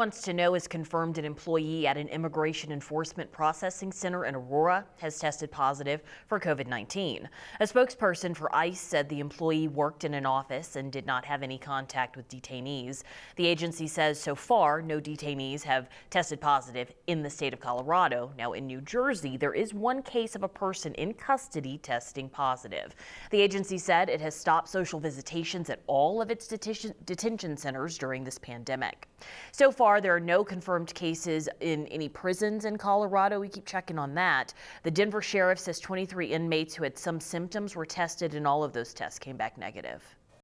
Wants to know is confirmed an employee at an immigration enforcement processing center in Aurora has tested positive for COVID-19. A spokesperson for ICE said the employee worked in an office and did not have any contact with detainees. The agency says so far no detainees have tested positive in the state of Colorado. Now in New Jersey, there is one case of a person in custody testing positive. The agency said it has stopped social visitations at all of its detention centers during this pandemic. So far, there are no confirmed cases in any prisons in Colorado. We keep checking on that. The Denver sheriff says 23 inmates who had some symptoms were tested, and all of those tests came back negative.